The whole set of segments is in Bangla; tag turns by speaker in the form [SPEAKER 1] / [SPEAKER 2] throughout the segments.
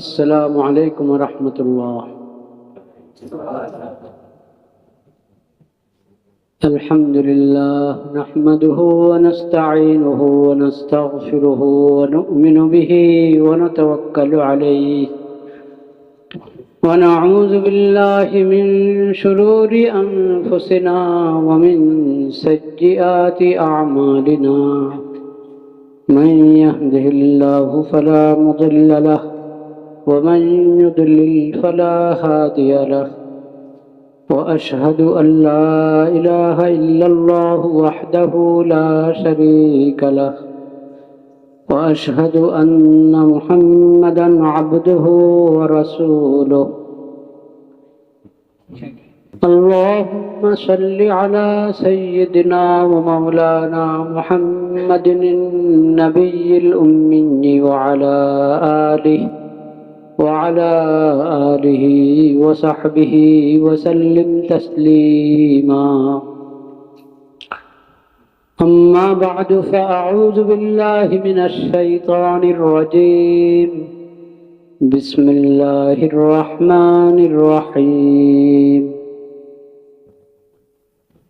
[SPEAKER 1] السلام عليكم ورحمة الله. الحمد لله نحمده ونستعينه ونستغفره ونؤمن به ونتوكل عليه ونعوذ بالله من شرور أنفسنا ومن سيئات أعمالنا. من يهده الله فلا مضل له ومن يضلل فلا هادي له. وأشهد أن لا إله إلا الله وحده لا شريك له وأشهد أن محمدا عبده ورسوله. اللهم صل على سيدنا ومولانا محمد النبي الأمي وعلى آله وصحبه وسلم تسليما. أما بعد فأعوذ بالله من الشيطان الرجيم. بسم الله الرحمن الرحيم.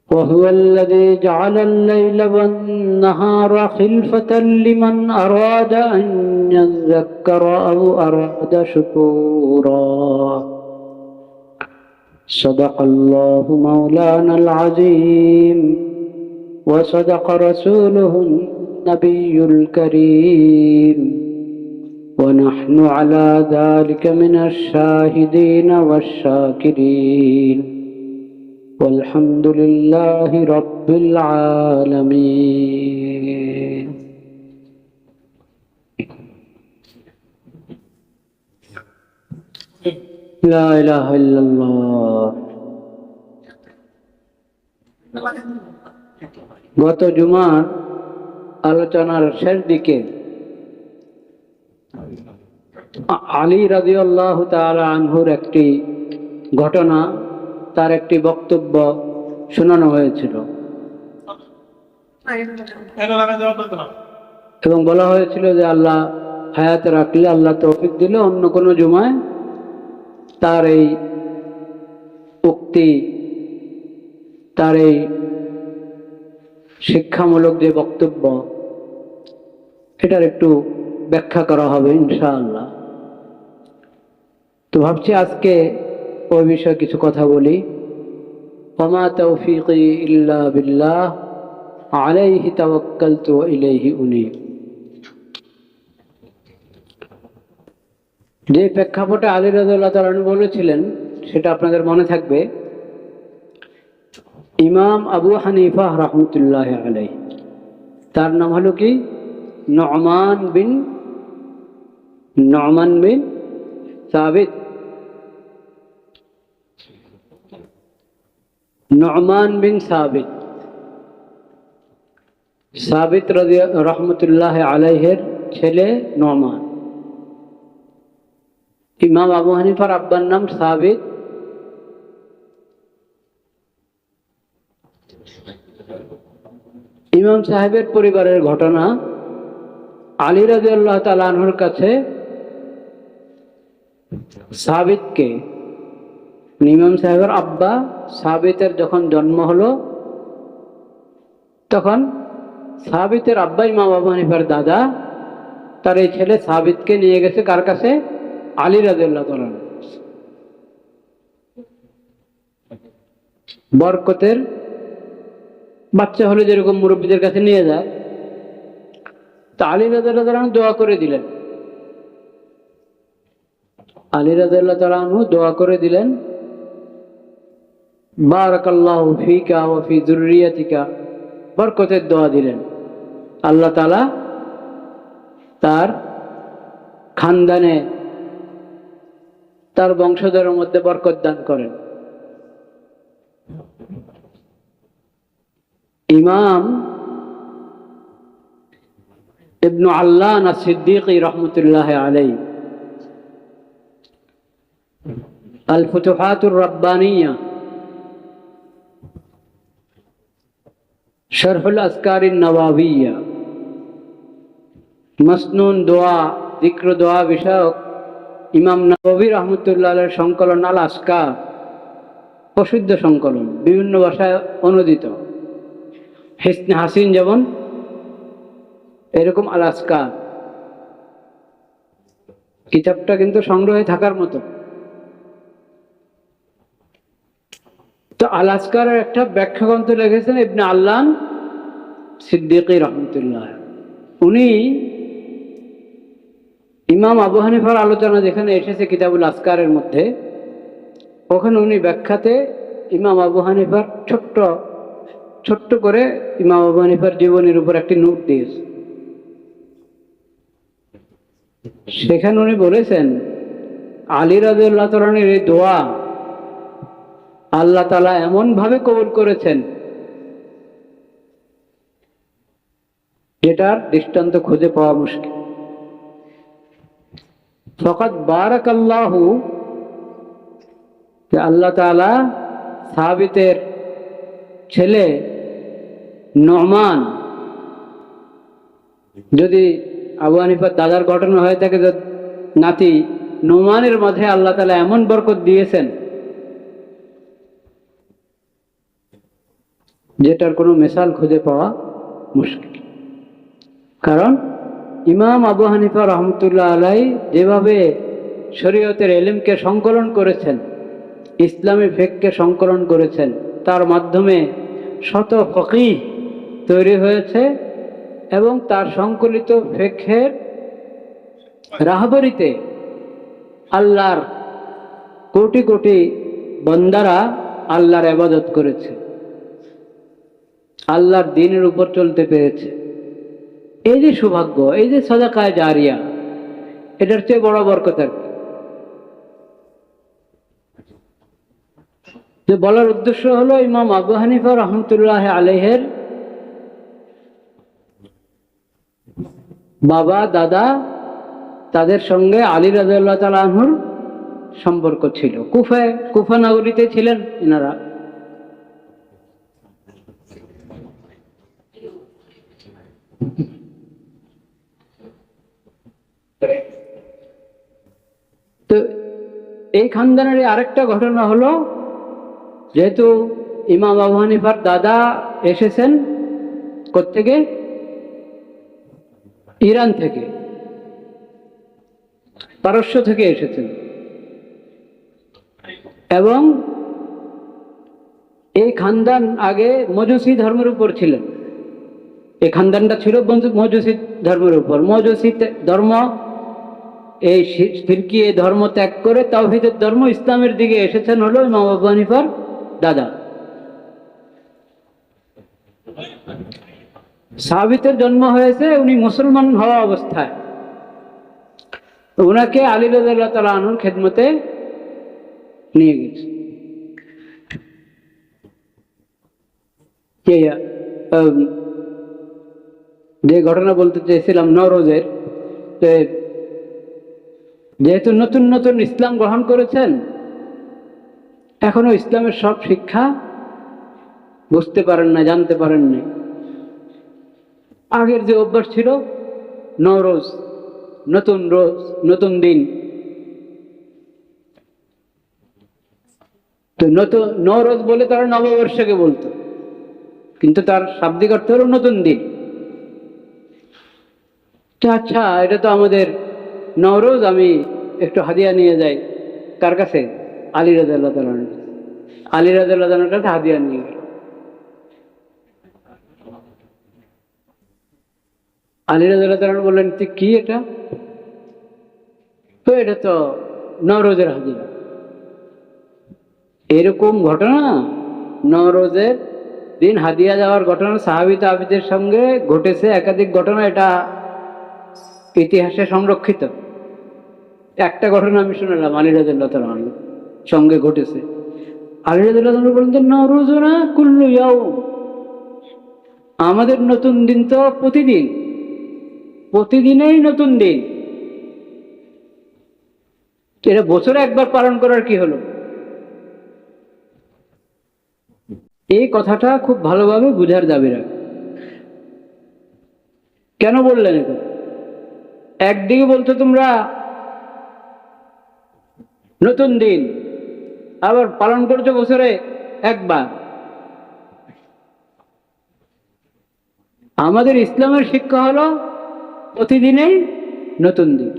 [SPEAKER 1] وهو الذي جعل الليل والنهار خلفة لمن أراد أن يذكر أو أراد شكورا. صدق الله مولانا العظيم وصدق رسوله النبي الكريم ونحن على ذلك من الشاهدين والشاكرين والحمد لله رب العالمين. لا إله إلا الله. গত জুমার আলোচনার শেষ দিকে আলী রাদিয়াল্লাহু তাআলা আনহুর একটি ঘটনা, তার একটি বক্তব্য শোনানো হয়েছিল এবং বলা হয়েছিল যে আল্লাহ হায়াতে রাখলে, আল্লাহ তৌফিক দিলে অন্য কোনো জুমায় তার এই উক্তি, তার এই শিক্ষামূলক যে বক্তব্য, এটার একটু ব্যাখ্যা করা হবে ইনশাআল্লাহ। তো ভাবছি আজকে ওই বিষয়ে কিছু কথা বলি। ওমা তৌফিকি ইল্লা বিল্লাহ আলাইহি তাওয়াক্কালতু ওয়া ইলাইহি উনীব। যে প্রেক্ষাপটে আলী রাদিয়াল্লাহু তাআলা আনহু বলেছিলেন সেটা আপনাদের মনে থাকবে। ইমাম আবু হানিফা রাহমাতুল্লাহি আলাইহি, তার নাম হলো কি নু'মান বিন সাবিত। নু'মান বিন সাবিত রাহমাতুল্লাহি আলাইহির ছেলে নু'মান। ইমাম আবু হানিফার আব্বার নাম সাবিত, ইমাম সাহেবের পরিবারের ঘটনা। আলী রাদিয়াল্লাহু তাআলা আনহুর কাছে সাবিতকে, ইমাম সাহেবের আব্বা সাবিতের যখন জন্ম হলো, তখন সাবিতের আব্বা ইমাম আবু হানিফার দাদা তার এই ছেলে সাবিতকে নিয়ে গেছে কার কাছে? আলী রাদিয়াল্লাহু তাআলা। বরকতের বাচ্চা হলে যেরকম মুরব্বীদের কাছে নিয়ে যায়, তা আলী রাদিয়াল্লাহু তাআলা দোয়া করে দিলেন। আলী রাদিয়াল্লাহু তাআলা দোয়া করে দিলেন, বারাকাল্লাহু ফিকা ওয়া ফি যুররিয়াতিকা, বরকতের দোয়া দিলেন। আল্লাহ তাআলা তার খানদানে, তার বংশধরের মধ্যে বরকত দান করেন। ইমাম ইবনু আল্লান আস-সিদ্দিকী রাহমাতুল্লাহি আলাইহি আল ফুতুহাতুর রাব্বানিয়া শরহুল আসকারিন নওয়াবিয়া, মসনুন দোয়া, যিক্র দোয়া বিষয়ক ইমাম নববী রহমতুল্লাহ আলাইহির সংকলন আল আসকার, প্রসিদ্ধ সংকলন, বিভিন্ন ভাষায় অনুদিত। হিসনে হাসিন যেমন, এরকম আল আসকার কিতাবটা কিন্তু সংগ্রহে থাকার মতো। তো আল আসকারের একটা ব্যাখ্যা গ্রন্থ লিখেছেন ইবনে আল্লান সিদ্দিকী রহমতুল্লাহ। উনি ইমাম আবু হানিফার আলোচনা যেখানে এসেছে কিতাবুল আসকারের মধ্যে, ওখানে উনি ব্যাখ্যাতে ইমাম আবু হানিফার ছোট্ট করে ইমাম আবু হানিফার জীবনের উপর একটি নোট দিয়েছে। সেখানে উনি বলেছেন, আলী রাদিয়াল্লাহু তাআলার এই দোয়া আল্লাহ তাআলা এমন ভাবে কবুল করেছেন যেটার দৃষ্টান্ত খুঁজে পাওয়া মুশকিল। ফাকাদ বারাকাল্লাহু, যে আল্লাহ তাআলা সাবিতের ছেলে নোমান, যদি আবু হানিফার দাদার ঘটনা হয়ে থাকে, নাতি নোমানের মাঝে আল্লাহ তাআলা এমন বরকত দিয়েছেন যেটার কোনো মিসাল খুঁজে পাওয়া মুশকিল। কারণ ইমাম আবু হানিফা রহমতুল্লাহ আলাইহি যেভাবে শরীয়তের ইলমকে সংকলন করেছেন, ইসলামী ফিকহকে সংকলন করেছেন, তার মাধ্যমে শত ফকিহ তৈরি হয়েছে এবং তার সংকলিত ফিকহের রাহবরিতে আল্লাহর কোটি কোটি বান্দারা আল্লাহর ইবাদত করেছে, আল্লাহর দ্বীনের উপর চলতে পেরেছে। এই যে সৌভাগ্য, এই যে সাদাকায়ে জারিয়া, এটার চেয়ে বড় বরকত আর কি। যে বলার উদ্দেশ্য হলো, ইমাম আবু হানিফা রহমতুল্লাহ আলাইহির বাবা দাদা, তাদের সঙ্গে আলী রাদিয়াল্লাহু তাআলা আনহুর সম্পর্ক ছিল। কুফা নগরীতে ছিলেন এনারা। তো এই খানদানের আরেকটা ঘটনা হলো, যেহেতু ইমাম আবু হানিফার দাদা এসেছেন কোত্থেকে? ইরান থেকে, পারস্য থেকে এসেছেন, এবং এই খানদান আগে মজুসি ধর্মের উপর ছিলেন। এই খানদানটা ছিল মজুসি ধর্মের উপর। মজুসি ধর্ম, এই শিরকি ধর্ম ত্যাগ করে তাওহীদের ধর্ম ইসলামের দিকে এসেছেন হলো ইমাম আবু হানিফার দাদা। সাবিতের জন্ম হয়েছে উনি মুসলমান হওয়া অবস্থায়। ওনাকে আলী রাদিয়াল্লাহু তাআলা আনহুর খেদমতে নিয়ে গেছে। যে ঘটনা বলতে চেয়েছিলাম নওরোজের, যেহেতু নতুন নতুন ইসলাম গ্রহণ করেছেন, এখনো ইসলামের সব শিক্ষা বুঝতে পারেন না, জানতে পারেন না। আগের যে অভ্যাস ছিল, নওরোজ, নতুন রোজ, নতুন দিন, তো নতুন নওরোজ বলে তারা নববর্ষকে বলতো, কিন্তু তার শাব্দিক অর্থ হলো নতুন দিন। আচ্ছা, এটা তো আমাদের নওরোজ, আমি একটু হাদিয়া নিয়ে যাই। কার কাছে? আলী রাদিয়াল্লাহু তাআলা। আলী রাদিয়াল্লাহু তাআলার কাছে হাদিয়া নিয়ে গেল। আলী রাদিয়াল্লাহু তাআলা বললেন, তুই কি এটা? তো এটা তো নওরোজের হাদিয়া। এরকম ঘটনা, নওরোজের দিন হাদিয়া যাওয়ার ঘটনা সাহাবী তাবেঈদের সঙ্গে ঘটেছে, একাধিক ঘটনা, এটা ইতিহাসে সংরক্ষিত। একটা ঘটনা আমি শুনলাম আলী রাদিয়াল্লাহু তাআলা সঙ্গে ঘটেছে। আলী রাদিয়াল্লাহু তাআলা বলতেন, নওরোজনা কুল্লু ইয়াউম, আমাদের নতুন দিন তো প্রতিদিন, প্রতিদিনেই নতুন দিন। এটা বছরে একবার পালন করার কি হলো? এই কথাটা খুব ভালোভাবে বুঝার দাবি রাখে। কেন বললেন এটা? একদিকে বলতো তোমরা নতুন দিন, আবার পালন করছো বছরে একবার। আমাদের ইসলামের শিক্ষা হলো প্রতিদিনেই নতুন দিন।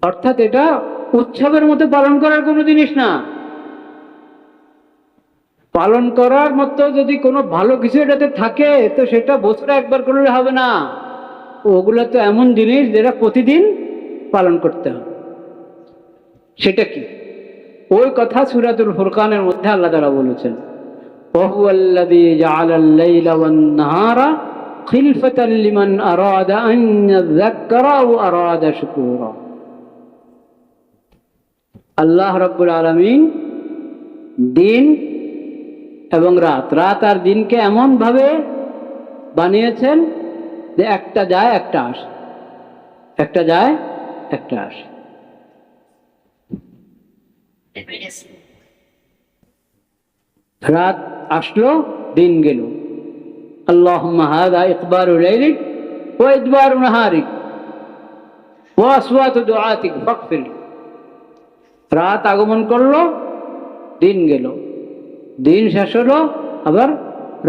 [SPEAKER 1] অর্থাৎ এটা উৎসবের মতো পালন করার কোনো জিনিস না। পালন করার মতো যদি কোনো ভালো কিছু এটাতে থাকে তো সেটা বছরে একবার করলে হবে না। ওগুলো তো এমন জিনিস যেটা প্রতিদিন পালন করতে হবে। সেটা কি? ওই কথা সূরাতুল ফুরকানের মধ্যে আল্লাহ তাআলা বলেছেন, ওয়াহুয়াল্লাযী জাআলাল লাইলা ওয়ান নাহারা খিলফাতাল লিমান আরাদা আন ইয়াযাক্কারা ওয়া আরাদা শুকুরা। আল্লাহ রাব্বুল আলামিন দিন এবং রাত, রাত আর দিনকে এমন ভাবে বানিয়েছেন যে একটা যায় একটা আসে, একটা যায় একটা আসে। রাত আসলো, দিন গেল। আল্লাহুম্মা হাযা ইকবারু লাইলিক ওয়া ইদবারু নাহারিক ওয়া আসওয়াতু দুআতিক ফাগফির। রাত আগমন করলো, দিন গেল, দিন শেষ হলো, আবার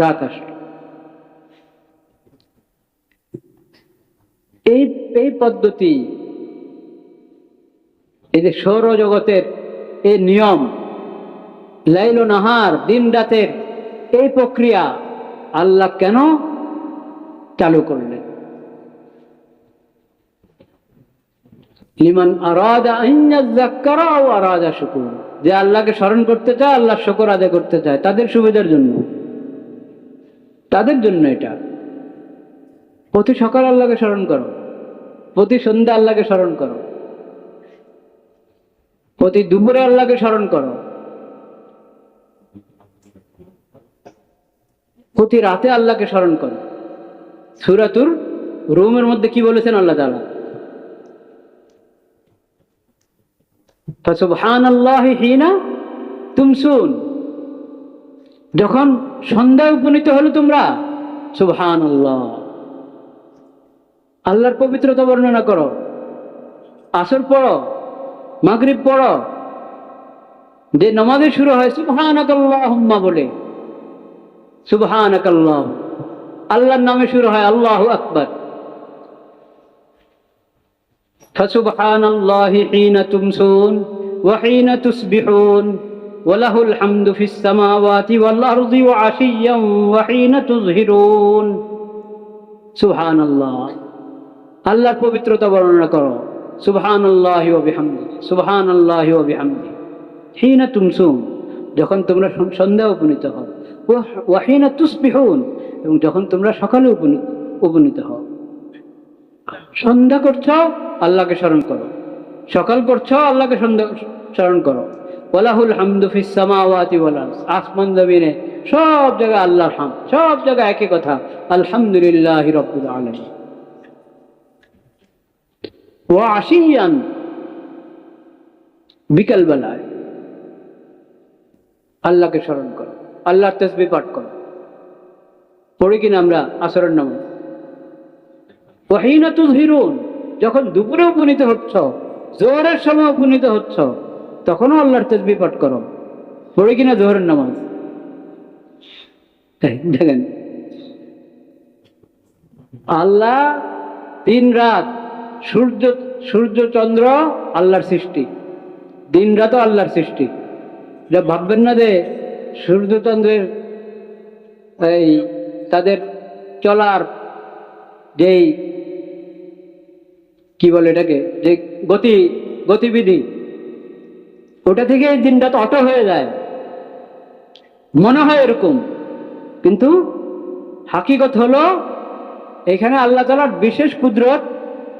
[SPEAKER 1] রাত আসলো। এই পদ্ধতি, এই যে সৌরজগতের এই নিয়ম, লাইল ও নাহার, দিন রাতের এই প্রক্রিয়া আল্লাহ কেন চালু করলেন? লিমান আরাদা আন ইয়াযাক্কারা ওয়া আরাদা শুকুরা, যে আল্লাহকে স্মরণ করতে চায়, আল্লাহর শুকর আদায় করতে চায়, তাদের সুবিধার জন্য, তাদের জন্য এটা। প্রতি সকাল আল্লাহকে স্মরণ করো, প্রতি সন্ধ্যা আল্লাহকে স্মরণ করো, প্রতি দুপুরে আল্লাহকে স্মরণ করো, প্রতি রাতে আল্লাহকে স্মরণ করো। সূরাতুর রুমের মধ্যে কি বলেছেন আল্লাহ তাআলা? ফাসুবহানাল্লাহি হিনা তুমসুন, যখন সন্ধ্যায় উপনীত হলো তোমরা, সুবহানাল্লাহ, আল্লাহর পবিত্রতা বর্ণনা করো। আসর পড়ো, মাগরিব পড়ো, যে নামাজে শুরু হয় সুবহানাকাল্লাহুম্মা বলে, সুবহানাকাল্লাহ, আল্লাহর নামে শুরু হয়, আল্লাহু আকবার। ফাসুবহানাল্লাহি হিনা তুমসুন ওয়া হিনা তুসবিহুন ওয়া লাহুল হামদু ফিস সামাওয়াতি ওয়াল আরদি ওয়া আশিয়্যান ওয়া হিনা তুযহিরুন। সুবহানাল্লাহ, আল্লাহর পবিত্রতা বর্ণনা করো। সুবহানাল্লাহি ওয়া বিহামদিহি, সুবহানাল্লাহি ওয়া বিহামদিহি হিনা তুমসুন, যখন তোমরা সন্ধ্যায় উপনীত হও, ওয়া হিনা তুসবিহুন, এবং যখন তোমরা সকালে উপনীত হও। সন্ধ্যা করছো, আল্লাহকে স্মরণ করো। সকাল করছো, আল্লাহকে স্মরণ করো। ওয়ালাহুল হামদু ফিস সামাওয়াতি ওয়াল আরদ, আসমান জমিনে সব জায়গায় আল্লাহর হামদ, সব জায়গায় একই কথা, আলহামদুলিল্লাহি রাব্বিল আলামিন। ওয়া আশিয়ান, বিকাল বেলায় আল্লাহকে স্মরণ করো, আল্লাহর তাসবিহ পাঠ করো। পড়ি কিনা আমরা আসরের নামাজ? ওয়া হিনা তুযহিরুন, যখন দুপুরে উপনীত হচ্ছ, জোহরের সময় উপনীত হচ্ছ, তখনও আল্লাহর তাসবিহ পাঠ করো। পড়ি কিনা জোহরের নামাজ? দেখেন, আল্লাহ দিন রাত, সূর্য চন্দ্র আল্লাহর সৃষ্টি, দিন রাতও আল্লাহর সৃষ্টি। এটা ভাববেন না যে সূর্য চন্দ্রের এই তাদের চলার যেই কি বলে এটাকে, যে গতিবিধি, ওটা থেকে দিন রাত অটো হয়ে যায়, মনে হয় এরকম, কিন্তু হাকিকত হলো এখানে আল্লাহ তাআলার বিশেষ কুদরত,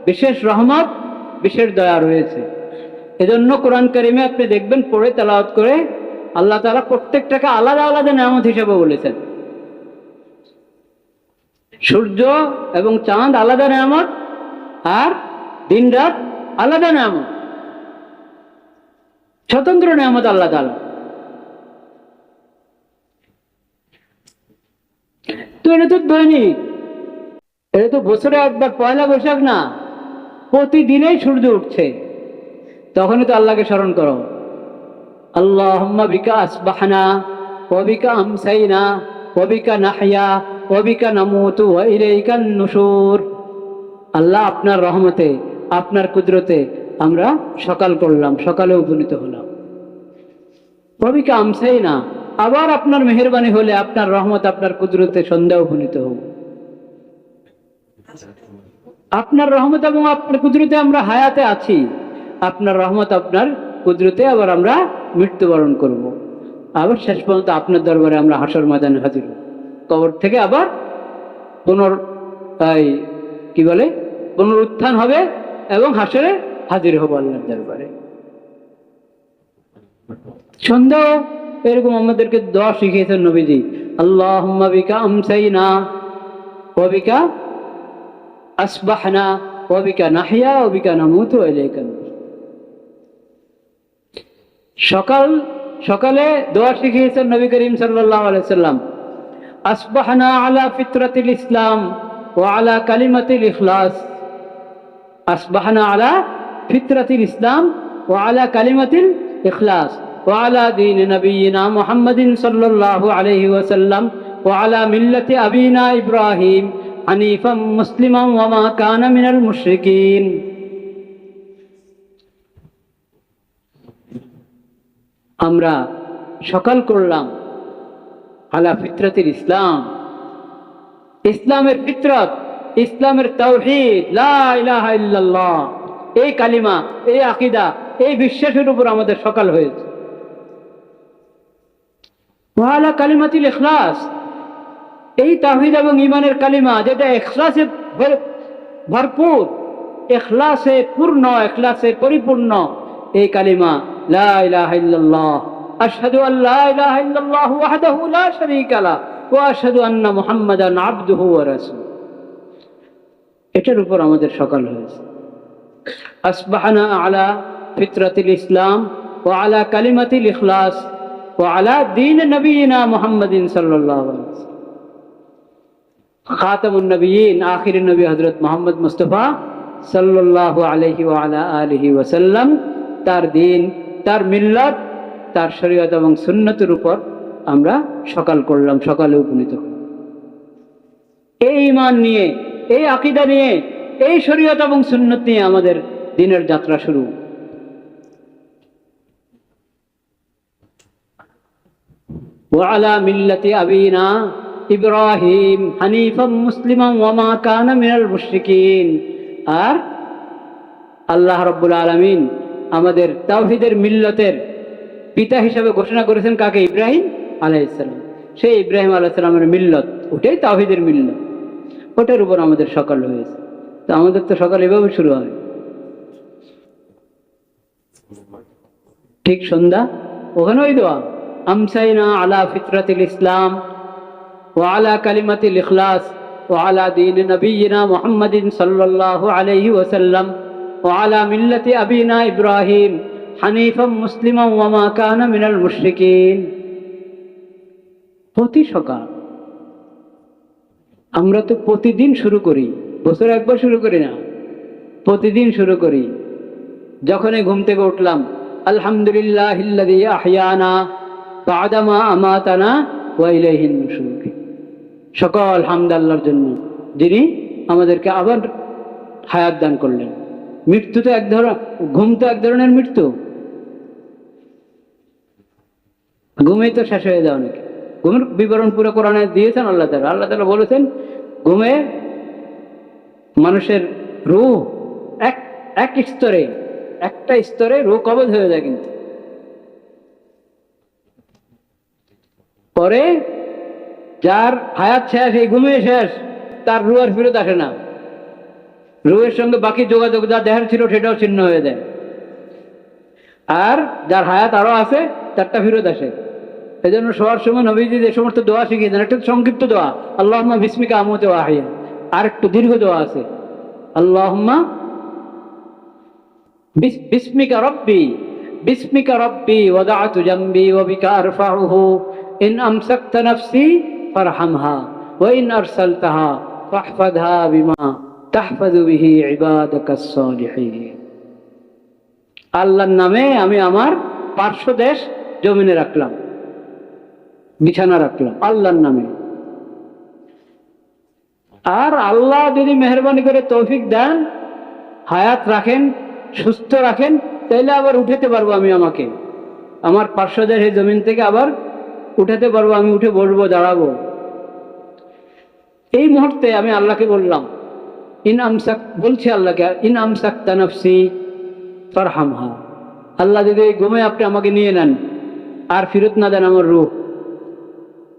[SPEAKER 1] বিশেষ রহমত, বিশেষ দয়া রয়েছে। এজন্য কোরআন কারিমে আপনি দেখবেন, পড়ে তেলাওয়াত করে আল্লাহ তাআলা প্রত্যেকটাকে আলাদা আলাদা নেয়ামত হিসেবে বলেছেন। সূর্য এবং চাঁদ আলাদা নেয়ামত, আর দিন রাত আলাদা নেয়ামত, স্বতন্ত্র নেয়ামত আল্লাহ তাআলা। তো এটা তো দৈনিক, এটা তো বছরে একবার পয়লা বৈশাখ না, প্রতিদিনেই সূর্য উঠছে, তখনই তো আল্লাহকে স্মরণ করো। আল্লাহুম্মা বিকা আসবাহনা ওয়া বিকা আমসাইনা ওয়া বিকা নাহইয়া ওয়া বিকা নামুতু ওয়া ইলাইকান নুশুর। আল্লাহ, আপনার রহমতে, আপনার কুদরতে আমরা সকাল করলাম, সকালে উপনীত হলাম। ওয়া বিকা আমসাইনা, আবার আপনার মেহেরবানি হলে, আপনার রহমত, আপনার কুদরতে সন্ধ্যা উপনীত হব। আপনার রহমত এবং আপনার কুদরতে আমরা হায়াতে আছি, আপনার রহমত, আপনার কুদরতে আবার আমরা মৃত্যুবরণ করব। আবার শেষ পর্যন্ত আপনার দরবারে আমরা হাসর ময়দানে হাজির হব। কবর থেকে আবার পুনরুত্থান হবে এবং হাসরে হাজির হব আল্লাহর দরবারে। সন্ধ্যাও এরকম আমাদেরকে দোয়া শিখিয়েছেন নবীজি। আল্লাহুম্মা বিকা আমসাইনা ওয়া বিকা আসবাহনা ওয়া বিকা নাহইয়া ওয়া বিকা নামুতু ওয়া ইলাইকা নুশুর। সকালে দোয়া শিখিয়েছেন নবী করিম সাল্লাল্লাহু আলাইহি ওয়াসাল্লাম। আসবাহনা আলা ফিতরাতিল ইসলাম ওয়া আলা কালিমাতিল ইখলাস। আসবাহনা আলা ফিতরাতিল ইসলাম ওয়া আলা কালিমাতিল ইখলাস ওয়া আলা দীন নবিয়িনা মুহাম্মাদিন সাল্লাল্লাহু আলাইহি ওয়াসাল্লাম ওয়া আলা মিল্লাতি আবিনা ইব্রাহিম হানিফাম মুসলিমান ওয়া মা কানা মিনাল মুশরিকিন। আমরা সকাল করলাম আলা ফিতরাতিল ইসলাম, ইসলামের ফিতরত, ইসলামের তাওহীদ, লা ইলাহা ইল্লাল্লাহ, এই কালিমা, এই আকীদা, এই বিশ্বাসের উপর আমাদের সকাল হয়েছে। ওয়া আলা কালিমাতিল ইখলাস, এই তাওহীদ এবং ঈমানের কালিমা যেটা ইখলাসে ভরপুর, ইখলাসে পূর্ণ, ইখলাসে পরিপূর্ণ, এই কালিমা লা ইলাহা ইল্লাল্লাহ, আশহাদু আল লা ইলাহা ইল্লাল্লাহু ওয়াহদাহু লা শারীকা লাহু ওয়া আশহাদু আন্না মুহাম্মাদান আবদুহু ওয়া রাসূলুহু। এটার উপর আমাদের সকাল হয়েছে। আসবাহনা আলা ফিতরাতিল ইসলাম ওয়া আলা কালিমাতিল ইখলাস ওয়া আলা দীন নবিয়িনা মুহাম্মাদিন সাল্লাল্লাহু আলাইহি ওয়াসাল্লাম। খাতামুন নবিয়্যিন, আখিরুন নবী হযরত মুহাম্মদ মুস্তাফা সাল্লাল্লাহু আলাইহি ওয়া আলা আলিহি ওয়াসাল্লাম, তার দ্বীন, তার মিল্লাত, তার শরীয়ত এবং সুন্নতের উপর আমরা সকাল করলাম, সকালে উপনীত হলাম। এই ঈমান নিয়ে, এই আকীদা নিয়ে, এই শরীয়ত এবং সুন্নত নিয়ে আমাদের দিনের যাত্রা শুরু। ওয়া আলা মিল্লাতি আবিনা ইব্রাহিম হানিফাম মুসলিমান ওয়া মা কানা মিনাল মুশরিকিন। আর আল্লাহ রাব্বুল আলামিন আমাদের তাওহীদের মিল্লতের পিতা হিসাবে ঘোষণা করেছেন কাকে? ইব্রাহিম আলাইহিস সালাম। সেই ইব্রাহিম আলাইহিস সালামের মিল্লত, ওটাই তাওহীদের মিল্লত, ওটার উপর আমাদের সকাল হয়েছে। তো আমাদের তো সকাল এভাবে শুরু হয়, ঠিক সন্ধ্যা ওখানে ওই দোয়া, আমসাইনা আলা ফিতরাতিল ইসলাম ওয়া আলা কালিমাতিল ইখলাস ওয়া আলা দীন নবিয়িনা মুহাম্মাদিন সাল্লাল্লাহু আলাইহি ওয়াসাল্লাম ওয়া আলা মিল্লাতি আবিনা ইব্রাহিম হানিফাম মুসলিমান ওয়া মা কানা মিনাল মুশরিকিন। প্রতি সকাল আমরা তো প্রতিদিন শুরু করি, বছরে একবার শুরু করি না, প্রতিদিন শুরু করি। যখনই ঘুম থেকে উঠলাম, আলহামদুলিল্লাহিল্লাযী আহইয়ানা বা'দা মা আমাতানা ওয়া ইলাইহিন নুশুর। সকল হামদ আল্লাহর জন্য, যিনি আমাদেরকে আবার হায়াত দান করলেন। মৃত্যু তো এক ধরনের, ঘুম তো এক ধরনের মৃত্যু, ঘুমেই তো শেষ হয়ে যাও নাকি। ঘুমের বিবরণ পুরো কোরআনে দিয়েছেন আল্লাহ তাআলা। আল্লাহ তাআলা বলেছেন ঘুমে মানুষের রূহ এক স্তরে, একটা স্তরে রূহ কবজ হয়ে যায়, কিন্তু পরে যার হায়াত শেষ, এই ঘুমে শেষ, তার রূহ আর ফেরত আসে না। রূহের সঙ্গে বাকি যোগাযোগ যা দেহের ছিল সেটাও ছিন্ন হয়ে যায়। আর যার হায়াত আরো আছে তারটা ফেরত আসে। এই জন্য শোয়ার সময় নবীজি যে সমস্ত দোয়া শিখিয়েছেন, একটা সংক্ষিপ্ত দোয়া, আল্লাহুম্মা বিসমিকা আমুতু ওয়া আহইয়া, আর একটু দীর্ঘ দোয়া আছে, আল্লাহুম্মা বিসমিকা রব্বি ওয়াদা'তু জামবি ওয়া বিকা আরফাউহু ইন আমসাকতা নাফসি ফারহামহা ওয়া ইন আরসালতাহা ফাহফাযহা বিমা তাহফাযু বিহি ইবাদাকাস সালিহিন। আল্লাহর নামে আমি আমার পার্শ্বদেশ জমিনে রাখলাম, বিছানা রাখলাম আল্লাহর নামে। আর আল্লাহ যদি মেহরবানি করে তৌফিক দেন, হায়াত রাখেন, সুস্থ রাখেন, তাইলে আবার উঠাতে পারবো আমি, আমাকে আমার পার্শ্বদের এই জমিন থেকে আবার উঠাতে পারবো, আমি উঠে বসবো, দাঁড়াবো। এই মুহূর্তে আমি আল্লাহকে বললাম, বলছি আল্লাহকে, ইন আমসাকতা নাফসি ফারহামহা, আল্লাহ যদি ঘুমে আপনি আমাকে নিয়ে নেন আর ফিরত না দেন আমার রূহ,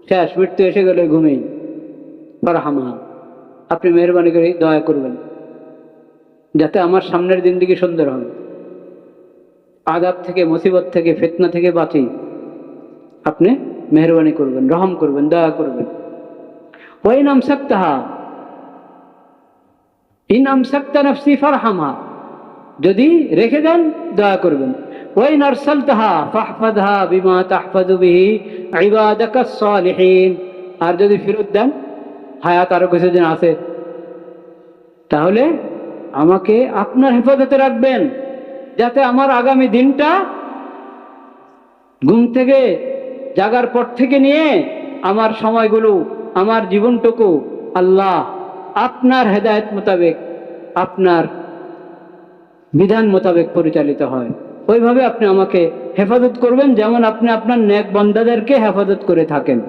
[SPEAKER 1] শেষ, মৃত্যু এসে গেলে ঘুমেই, ফারহামহা, আপনি মেহরবানি করে দয়া করবেন যাতে আমার সামনের জিন্দেগি সুন্দর হবে, আযাব থেকে, মুসিবত থেকে, ফিতনা থেকে বাঁচি। আপনি মেহরবানি করবেন, রহম করবেন, দয়া করবেন। ওয়াইন আমসাকতাহা, ইন আমসাকতা নাফসি ফারহামহা, যদি রেখে দেন দয়া করবেন। ওয়াইন আরসালতাহা ফাহফাযহা বিমা তাহফাযু বিহি ইবাদাকাস সালিহিন, আর যদি ফেরত দেন, হায়াত আরো কিছুদিন আছে, তাহলে আমাকে আপনার হেফাজতে রাখবেন যাতে আমার আগামী দিনটা ঘুম থেকে জাগার পর থেকে নিয়ে আমার সময়গুলো, আমার জীবনটুকু আল্লাহ আপনার হেদায়েত মোতাবেক, আপনার বিধান মোতাবেক পরিচালিত হয়। ওইভাবে আপনি আমাকে হেফাজত করবেন যেমন আপনি আপনার নেক বান্দাদেরকে হেফাজত করে থাকেন।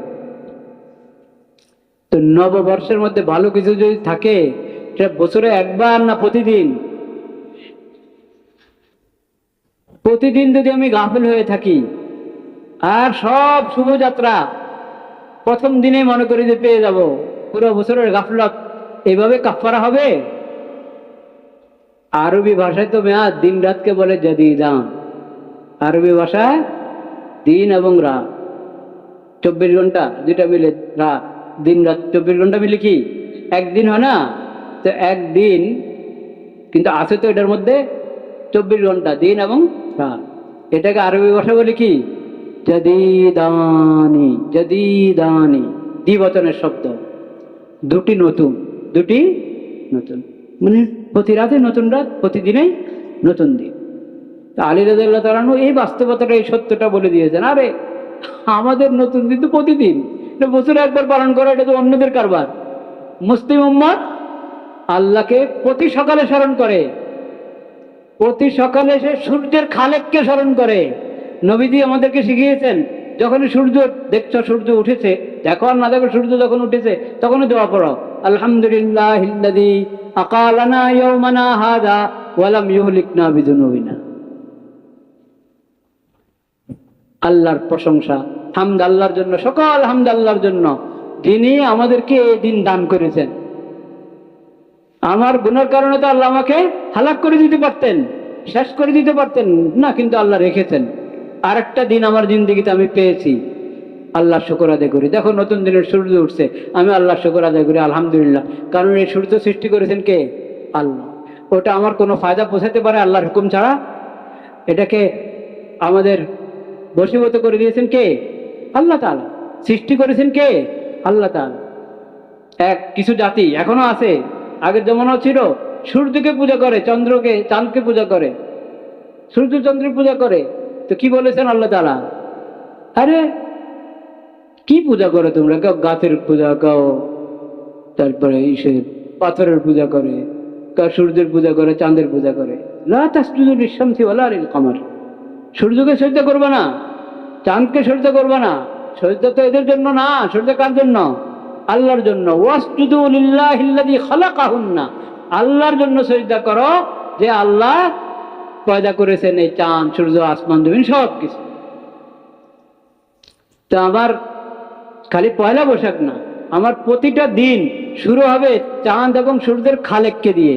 [SPEAKER 1] তো নববর্ষের মধ্যে ভালো কিছু যদি থাকে, সেটা বছরে একবার না প্রতিদিন। প্রতিদিন যদি আমি গাফিল হয়ে থাকি আর সব শুভযাত্রা প্রথম দিনে মনে করি যে পেয়ে যাব, পুরো বছরের গাফলত এইভাবে কাফারা হবে। আরবি ভাষায় তো মেয়াদ দিন রাতকে বলে জাদিদান, আরবি ভাষায় দিন এবং রাত 24 ঘন্টা, দুইটা মিলে রাত, দিন রাত 24 ঘন্টা মিলে কি একদিন হয় না? তো একদিন কিন্তু আছে তো এটার মধ্যে 24 ঘন্টা, দিন এবং রাত। এটাকে আরবি ভাষা বলে কি জাদিদানি, জাদিদানি, দ্বিবচনের শব্দ, দুটি নতুন, দুটি নতুন, মানে প্রতি রাতে নতুন রাত, প্রতিদিনেই নতুন দিন। আলী রাদিয়াল্লাহু তাআলা আনহু এই বাস্তবতাটা, এই সত্যটা বলে দিয়েছেন। আরে আমাদের নতুন দিন তো প্রতিদিন, এটা বছরে একবার পালন করা, এটা তো অন্যদের কারবার। মুসলিম উম্মত আল্লাহকে প্রতি সকালে স্মরণ করে, প্রতি সকালে সে সূর্যের খালেককে স্মরণ করে। নবীজি আমাদেরকে শিখিয়েছেন, যখনই সূর্য দেখছো, সূর্য উঠেছে, দেখো আর না দেখো, সূর্য যখন উঠেছে তখনই দোয়া পড়ো, আলহামদুলিল্লাহিল্লাযী আকালানা ইয়াওমানা হাযা ওয়া লাম ইউহলিকনা বিযুনুবিনা। আল্লাহর প্রশংসা, হামদ আল্লাহর জন্য, সকল হামদ আল্লাহর জন্য, যিনি আমাদেরকে এই দিন দান করেছেন। আমার গুনার কারণে তো আল্লাহ আমাকে হালাক করে দিতে পারতেন, শেষ করে দিতে পারতেন না, কিন্তু আল্লাহ রেখেছেন। আরেকটা দিন আমার জিন্দেগিতে আমি পেয়েছি, আল্লাহ শুকর আদায় করি। দেখো নতুন দিনের সূর্য উঠছে, আমি আল্লাহ শুকর আদায় করি, আলহামদুলিল্লাহ। কারণ এই সূর্য সৃষ্টি করেছেন কে? আল্লাহ। ওটা আমার কোনো ফায়দা পৌঁছাতে পারে আল্লাহর হুকুম ছাড়া? এটাকে আমাদের বশীভূত করে দিয়েছেন কে? আল্লাহ তাআলা। সৃষ্টি করেছেন কে? আল্লাহ তাআলা। কিছু জাতি এখনো আছে, আগের জমানাও ছিল, সূর্যকে পূজা করে, চন্দ্রকে, চাঁদকে পূজা করে, সূর্য চন্দ্রের পূজা করে। তো কি বলেছেন আল্লাহ তাআলা? আরে কি পূজা করো তোমরা? কেউ গাছের পূজা, কেউ তারপরে পাথরের পূজা করে, কেউ সূর্যের পূজা করে, চাঁদের পূজা করে। লা তাসজুদু লিশ-শামসি ওয়ালা লিল-কমার। সূর্যকে সিজদা করবে না, চাঁদকে সিজদা করবে না। সিজদা তো এদের জন্য না, সিজদা কার জন্য? আল্লাহর জন্য। ওয়াসজুদু লিল্লাহিল্লাযী খালাকাহুন্না, আল্লাহর জন্য সিজদা করো যে আল্লাহ পয়দা করেছেন এই চাঁদ, সূর্য, আসমান, জমিন সব কিছু। তো আমার খালি পয়লা বৈশাখ না, আমার প্রতিটা দিন শুরু হবে চাঁদ এবং সূর্যের খালেককে দিয়ে।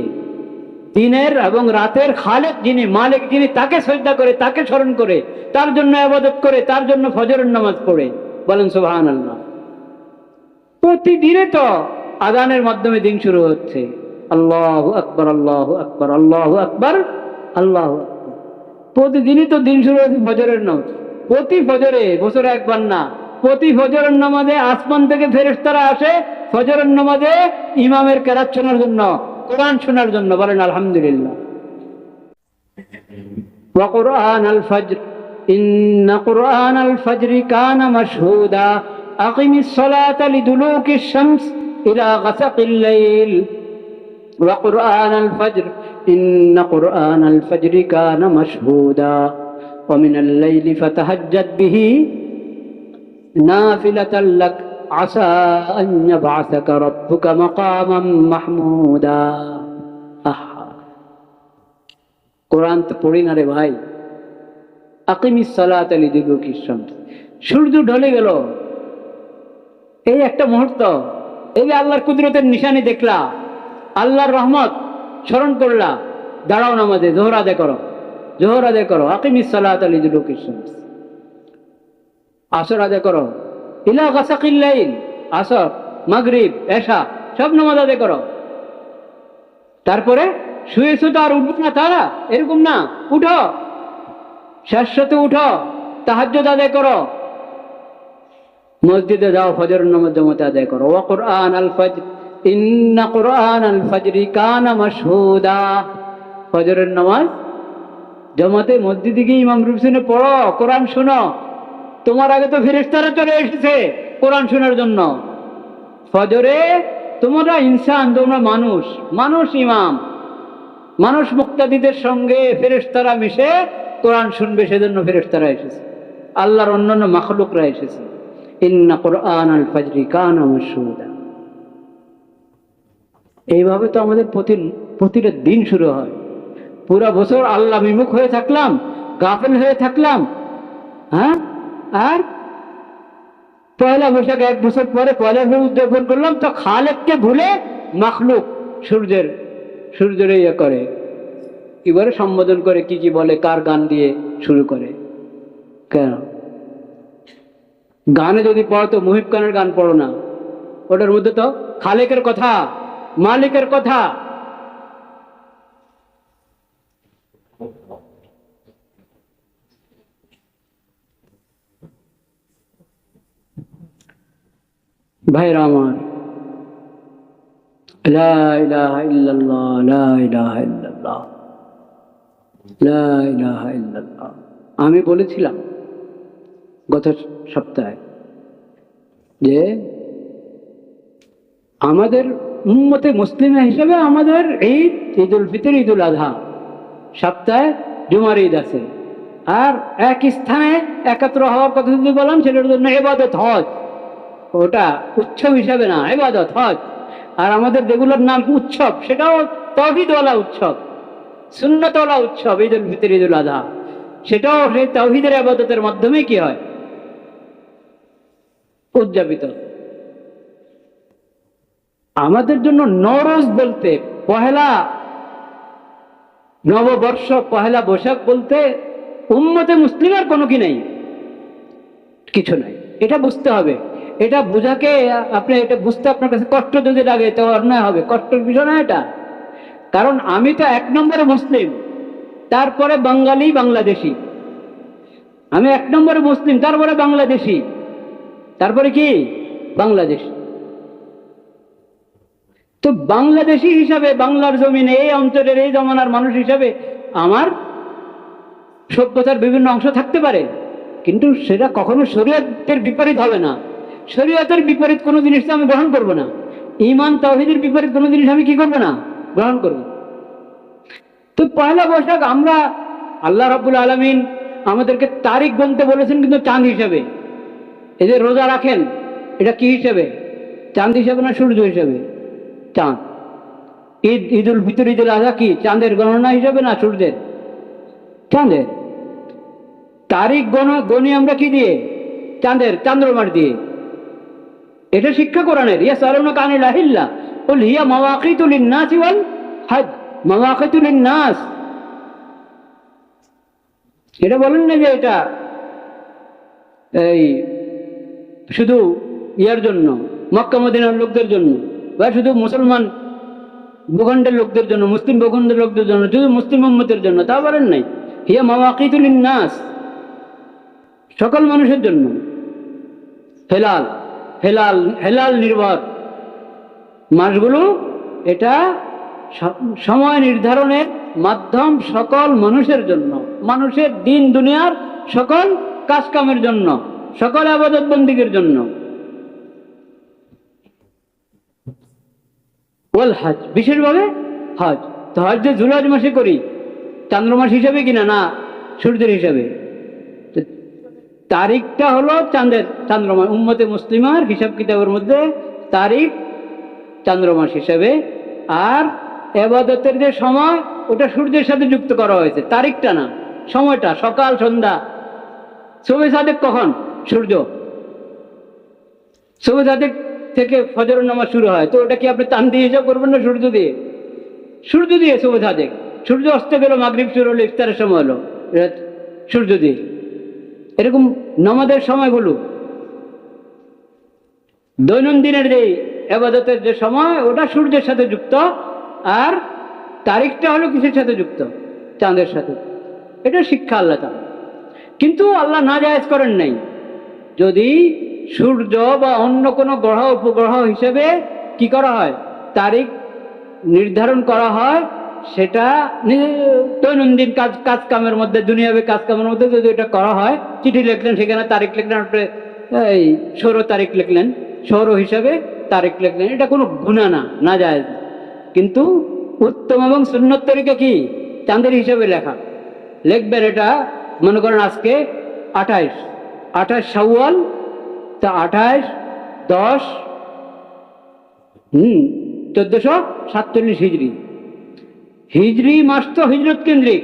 [SPEAKER 1] দিনের এবং রাতের খালেক যিনি, মালিক যিনি, তাকে সিজদা করে, তাকে স্মরণ করে, তার জন্য ইবাদত করে, তার জন্য ফজরের নামাজ পড়ে। বলেন সুবহানাল্লাহ। প্রতিদিনে তো আযানের মাধ্যমে দিন শুরু হচ্ছে, আল্লাহু আকবার, আল্লাহু আকবার, আল্লাহু আকবার, আল্লাহু আকবার। প্রতিদিনই তো দিন শুরু হচ্ছে ফজরের নামাজ, প্রতি ফজরে, বছরে একবার না, প্রতি ফজরের নামাজে আসমান থেকে ফেরেশতারা আসে ফজরের নামাজে ইমামের কেরাত শোনার জন্য, কোরআন শোনার জন্য। বলেন আলহামদুলিল্লাহ। ওয়া কুরআনাল ফজর ইন্না কুরআনাল ফজরি কানা মাশহুদা আকিমিস সালাতা লিদুলুকিশ শামস ইলা গাসাকিল লাইল ওয়া কুরআনাল ফজর ইন্না কুরআনাল ফজরি কানা মাশহুদা ওয়া মিনাল লাইলি ফাতাহাজ্জাদ বিহি নাফিলাতাল লাক আসা আন ইয়াবআসাকা রাব্বুকা মাকামান মাহমুদা। আহা, কোরআন তো পড়ি না রে ভাই। আকিমিস সালাতা লিদুলুকিশ শামস, সূর্য ঢলে গেল, এই একটা মুহূর্ত, এই যে আল্লাহর কুদরতের নিশানি দেখলা, আল্লাহর রহমত স্মরণ করলা, দাঁড়াও নামাজে, জোহর আদায় করো, জোহর আদায় করো। আকিমিস সালাতা লিদুলুকিশ শামস, আসর আদায় করো, ইলা গাসাকিল লাইল, আসর, মাগরিব, এশা সব নামাজ আদায় করো। তারপরে শুয়েছো তো আর উঠবো না তারা, এরকম না, উঠো, শাশ্বতে উঠো, তাহাজ্জুদ আদায় করো, মসজিদে যাও, ফজরের নামাজ জামাতে আদায় করো। ওয়া কুরআনাল ফজর ইন্না কুরআনাল ফজরি কানা মাশহুদা, ফজরের নামাজ জামাতে মসজিদে গিয়ে ইমাম রুকসিনে পড়ো, কোরআন শোনো। তোমার আগে তো ফেরেশতারা চলে এসেছে কোরআন শোনার জন্য। ফজরে তোমরা ইনসান, তোমরা মানুষ, মানুষ ইমাম, মানুষ মুক্তাদিদের সঙ্গে ফেরেশতারা মিশে কোরআন শুনবে, সেজন্য ফেরেশতারা এসেছে, আল্লাহর অন্যান্য মাখলুকরা এসেছে। ইন্না কুরআনাল ফজরি কানা মাশহুদা। এইভাবে তো আমাদের প্রতিটা দিন শুরু হয়। পুরা বছর আল্লাহ বিমুখ হয়ে থাকলাম, গাফেল হয়ে থাকলাম, হ্যাঁ, আর পয়লা বৈশাখ এক বছর পরে পয়লা বৈশাখ উদযাপন করলাম, তো খালেককে ভুলে মাখলুক সূর্যের ইয়ে করে, কি বলে সম্বোধন করে, কি কি বলে, কার গান দিয়ে শুরু করে। কেন গানে যদি পড়ো তো মুহিব খানের গান পড়ো না, ওটার মধ্যে তো খালেকের কথা, মালিকের কথা। ভাইরা আমার, লা ইলাহা ইল্লাল্লাহ, লা ইলাহা ইল্লাল্লাহ, লা ইলাহা ইল্লাল্লাহ। আমি বলেছিলাম গত সপ্তাহে যে আমাদের উম্মতে মুসলিমা হিসেবে আমাদের ঈদ, ঈদুল ফিতর, ঈদুল আযহা, সপ্তাহে জুমার ঈদ আছে। আর এক স্থানে একত্র হওয়ার কথা যদি বললাম, সেটার জন্য ইবাদত হজ, ওটা উৎসব হিসাবে না, ইবাদত হজ। আর আমাদের যেগুলোর নাম উৎসব, সেটাও তাওহীদওয়ালা উৎসব, সুন্নতওয়ালা উৎসব, ঈদুল ফিতর, ঈদুল আযহা, সেটাও সেই তাওহীদের ইবাদতের মাধ্যমে কি হয়, উদযাপিত। আমাদের জন্য নওরোজ বলতে, পহেলা নববর্ষ, পহেলা বৈশাখ বলতে উম্মতে মুসলিমের কোনো কি নেই, কিছু নাই। এটা বুঝতে হবে। এটা বোঝাকে আপনি, এটা বুঝতে আপনার কাছে কষ্ট যদি লাগে তো অন্যায় হবে, কষ্টের বিষয় না এটা। কারণ আমি তো এক নম্বরে মুসলিম, তারপরে বাঙালি, বাংলাদেশি। আমি এক নম্বরে মুসলিম, তারপরে বাংলাদেশি, তারপরে কি বাংলাদেশ। তো বাংলাদেশি হিসাবে, বাংলার জমিনে, এই অঞ্চলের, এই জমানার মানুষ হিসাবে আমার সভ্যতার বিভিন্ন অংশ থাকতে পারে, কিন্তু সেটা কখনো শরীয়তের বিপরীত হবে না। শরীয়তের বিপরীত কোনো জিনিস আমি গ্রহণ করব না। ঈমান তাওহীদের বিপরীত কোনো জিনিস আমি কি করব না, গ্রহণ করব। তো পয়লা বৈশাখ আমরা, আল্লাহ রাব্বুল আলামিন আমাদেরকে তারিখ গুনতে বলেছেন, কিন্তু চাঁদ হিসাবে। এই যে রোজা রাখেন, এটা কি হিসাবে, চাঁদ হিসাবে না সূর্য হিসাবে? চাঁদ। ঈদ, ঈদুল ফিতর, ঈদুল আযহা কি চাঁদের গণনা হিসাবে না সূর্যের? চাঁদের। তারিখ গণি আমরা কি দিয়ে? চাঁদের, চন্দ্রমার দিয়ে। এটা শিক্ষা কোরআনের। ইয়াসআলুনাকা আনিল আহিল্লাহ কুল হিয়া মাওয়াকিতু লিন-নাসি ওয়াল হজ, মাওয়াকিতু লিন-নাস। এটা বলেন না যে এটা এই শুধু ইয়ার জন্য, মক্কা মদিনার লোকদের জন্য, বা শুধু মুসলমান ভূখণ্ডের লোকদের জন্য, মুসলিম ভূখণ্ডের লোকদের জন্য, শুধু মুসলিম উম্মতের জন্য, তা বলেন নাই। হিয়া মাওয়াকিতু লিন-নাস, সকল মানুষের জন্য। হেলাল হেলাল হেলাল নির্ভর মাসগুলো, এটা সময় নির্ধারণের মাধ্যম সকল মানুষের জন্য, মানুষের দিন দুনিয়ার সকল কাজকামের জন্য, সকল ইবাদত বন্দেগীর জন্য। ওয়াল হজ, বিশেষভাবে হজ। তো হজ যে জুলহজ মাসে করি, চান্দ্রমাস হিসাবে কিনা, না সূর্যের হিসাবে। তারিখটা হলো চান্দ্রমাস, উম্মতে মুসলিমার হিসাব কিতাবের মধ্যে তারিখ চান্দ্রমাস হিসাবে। আর এবাদতের যে সময়, ওটা সূর্যের সাথে যুক্ত করা হয়েছে, তারিখটা না, সময়টা। সকাল সন্ধ্যা, শবে সাদেক কখন? সূর্য। শবে সাদেক থেকে ফজরের নামাজ শুরু হয়, তো ওটা কি আপনি চাঁদ দিয়ে হিসাব করবেন না সূর্য দিয়ে? সূর্য দিয়ে শবে সাদেক। সূর্য অস্ত গেল, মাগরিব শুরু হলো, ইফতারের সময় হলো, সূর্য দিয়ে। এরকম নামাজের সময়গুলো, দৈনন্দিনের যে ইবাদতের যে সময়, ওটা সূর্যের সাথে যুক্ত। আর তারিখটা হলো কিসের সাথে যুক্ত? চাঁদের সাথে। এটা শিক্ষা আল্লাহ তাআলা। কিন্তু আল্লাহ নাজায়েজ করেন নাই। যদি সূর্য বা অন্য কোনো গ্রহ উপগ্রহ হিসেবে কি করা হয়, তারিখ নির্ধারণ করা হয়, সেটা দৈনন্দিন কাজ কামের মধ্যে, দুনিয়াবী কাজ কামের মধ্যে যদি এটা করা হয়, চিঠি লিখলেন, সেখানে তারিখ লিখলেন, আপনি এই সৌর তারিখ লিখলেন, সৌর হিসাবে তারিখ লিখলেন, এটা কোনো গুনাহ না, নাজায়েজ। কিন্তু উত্তম এবং সুন্নত তরিকা কি? চাঁদের হিসাবে লেখা। লিখবেন এটা, মনে করেন আজকে 28 শাওয়াল, তা 28/10 1447 হিজরি। হিজরি মাস তো হিজরত কেন্দ্রিক,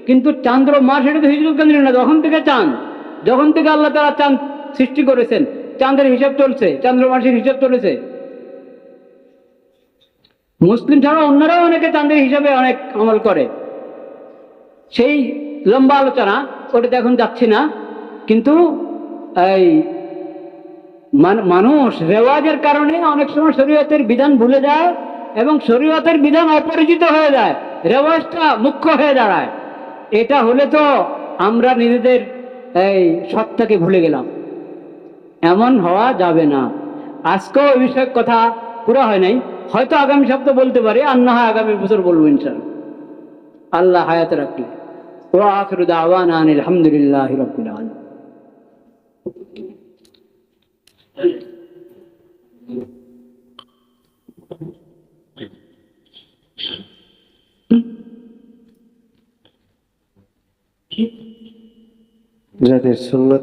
[SPEAKER 1] কিন্তু চান্দ্র মাস এটা তো হিজরত কেন্দ্রিক না। যখন থেকে চাঁদ, যখন থেকে আল্লাহ তাআলা চাঁদ সৃষ্টি করেছেন, চাঁদের হিসাব চলছে, চান্দ্র মাসের হিসাব চলেছে। মুসলিম ছাড়া অন্যরাও অনেকে চাঁদের হিসাবে অনেক আমল করে, সেই লম্বা আলোচনা, ওটাতে এখন যাচ্ছি না। কিন্তু এই মানুষ রেওয়াজের কারণে অনেক সময় শরীয়তের বিধান ভুলে যায়, এবং শরীয়তের বিধান অপরিচিত হয়ে যায়, রেওয়াজটা মুখ্য হয়ে দাঁড়ায়। এটা হলে তো আমরা নিজেদের এই সত্তাকে ভুলে গেলাম। এমন হওয়া যাবে না। আজকেও এই বিষয়ে কথা পুরো হয় নাই, হয়তো আগামী সপ্তাহ বলতে পারি, আর না হয় আগামী বছর বলবো ইনশাআল্লাহ, আল্লাহ হায়াতে রাখলে। ওয়া আখিরু দাওয়ানা আনিল হামদুলিল্লাহি রাব্বিল আলামিন।
[SPEAKER 2] যাদের সুন্নত